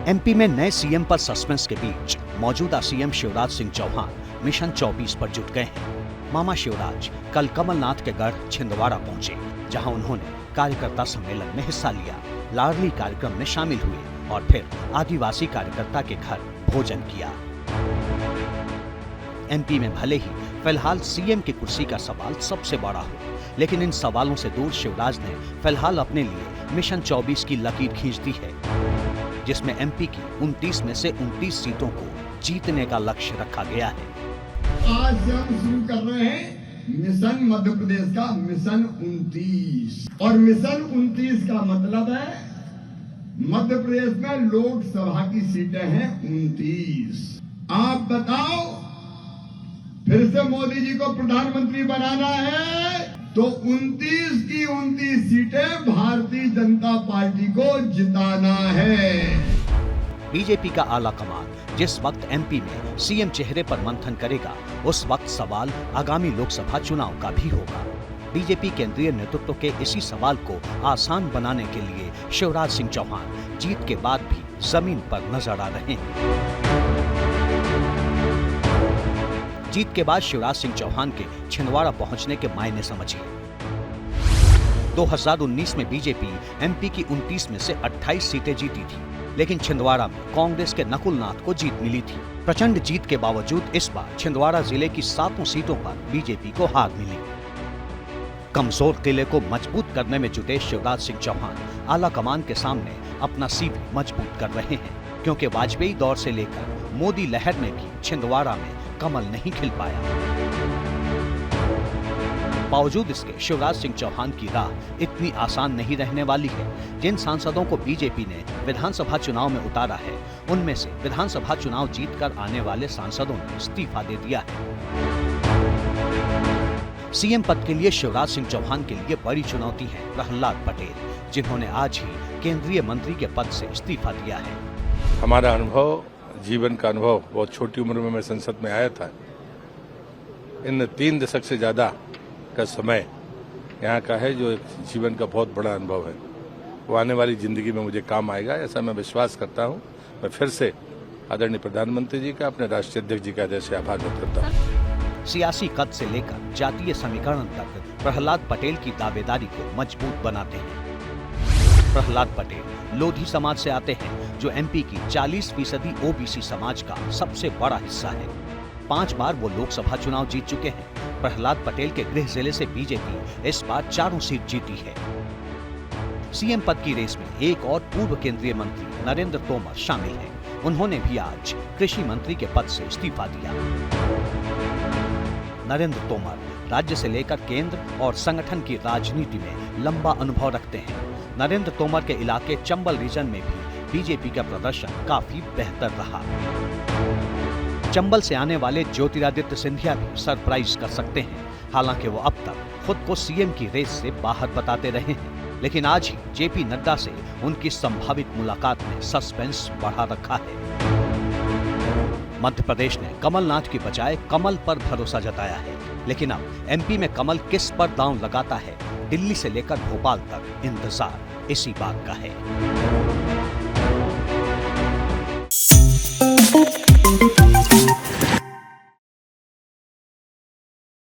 MP में नए CM पर सस्पेंस के बीच मौजूदा सीएम शिवराज सिंह चौहान मिशन 24 पर जुट गए हैं। मामा शिवराज कल कमलनाथ के गढ़ छिंदवाड़ा पहुंचे, जहां उन्होंने कार्यकर्ता सम्मेलन में हिस्सा लिया, लाडली कार्यक्रम में शामिल हुए और फिर आदिवासी कार्यकर्ता के घर भोजन किया। एमपी में भले ही फिलहाल सीएम की कुर्सी का सवाल सबसे बड़ा हो, लेकिन इन सवालों से दूर शिवराज ने फिलहाल अपने लिए मिशन 24 की लकीर खींच दी है, जिसमें एमपी की 29 में से 29 सीटों को जीतने का लक्ष्य रखा गया है। आज से हम शुरू कर रहे हैं मिशन मध्य प्रदेश का मिशन 29, और मिशन 29 का मतलब है मध्य प्रदेश में लोकसभा की सीटें हैं 29। आप बताओ, फिर से मोदी जी को प्रधानमंत्री बनाना है तो 29 की 29 सीटें भारतीय जनता पार्टी को जिताना है। बीजेपी का आला कमान जिस वक्त एमपी में सीएम चेहरे पर मंथन करेगा, उस वक्त सवाल आगामी लोकसभा चुनाव का भी होगा। बीजेपी केंद्रीय नेतृत्व के इसी सवाल को आसान बनाने के लिए शिवराज सिंह चौहान जीत के बाद भी जमीन पर नजर आ रहे हैं। जीत के बाद शिवराज सिंह चौहान के छिंदवाड़ा पहुंचने के मायने समझिए। 2019 में बीजेपी एमपी की 29 में से 28 सीटें जीती थी, लेकिन छिंदवाड़ा में कांग्रेस के नकुलनाथ को जीत मिली थी। प्रचंड जीत के बावजूद इस बार छिंदवाड़ा जिले की 7 सीटों पर बीजेपी को हार मिली। कमजोर किले को मजबूत करने में जुटे शिवराज सिंह चौहान आला कमान के सामने अपना सीवी मजबूत कर रहे हैं, क्योंकि वाजपेयी दौर से लेकर मोदी लहर में भी छिंदवाड़ा में कमल नहीं खिल पाया। बावजूद इसके शिवराज सिंह चौहान की राह इतनी आसान नहीं रहने वाली है। जिन सांसदों को बीजेपी ने विधानसभा चुनाव में उतारा है, उनमें से विधानसभा चुनाव जीतकर आने वाले सांसदों ने इस्तीफा दे दिया है। सीएम पद के लिए शिवराज सिंह चौहान के लिए बड़ी चुनौती है प्रहलाद पटेल, जिन्होंने आज ही केंद्रीय मंत्री के पद से इस्तीफा दिया है। हमारा अनुभव, जीवन का अनुभव, बहुत छोटी उम्र में मैं संसद में आया था। इन 3 दशक से ज्यादा का समय यहाँ का है, जो एक जीवन का बहुत बड़ा अनुभव है। वो आने वाली जिंदगी में मुझे काम आएगा, ऐसा मैं विश्वास करता हूँ। मैं फिर से आदरणीय प्रधानमंत्री जी का, अपने राष्ट्रीय अध्यक्ष जी का हृदय से आभार व्यक्त करता हूँ। सियासी कद से लेकर जातीय समीकरण तक प्रहलाद पटेल की दावेदारी को मजबूत बनाते हैं। प्रहलाद पटेल लोधी समाज से आते हैं, जो एमपी की 40% ओबीसी समाज का सबसे बड़ा हिस्सा है। 5 बार वो लोकसभा चुनाव जीत चुके हैं। प्रहलाद पटेल के गृह जिले से बीजेपी इस बार 4 सीट जीती है। सीएम पद की रेस में एक और पूर्व केंद्रीय मंत्री नरेंद्र तोमर शामिल हैं। उन्होंने भी आज कृषि मंत्री के पद से इस्तीफा दिया। नरेंद्र तोमर राज्य से लेकर केंद्र और संगठन की राजनीति में लंबा अनुभव रखते हैं। नरेंद्र तोमर के इलाके चंबल रीजन में भी बीजेपी का प्रदर्शन काफी बेहतर रहा। चंबल से आने वाले ज्योतिरादित्य सिंधिया भी सरप्राइज कर सकते हैं। हालांकि वो अब तक खुद को सीएम की रेस से बाहर बताते रहे हैं, लेकिन आज ही जेपी नड्डा से उनकी संभावित मुलाकात ने सस्पेंस बढ़ा रखा है। मध्य प्रदेश ने कमलनाथ की बजाय कमल पर भरोसा जताया है, लेकिन अब एमपी में कमल किस पर दांव लगाता है, दिल्ली से लेकर भोपाल तक इंतजार इसी बात का है।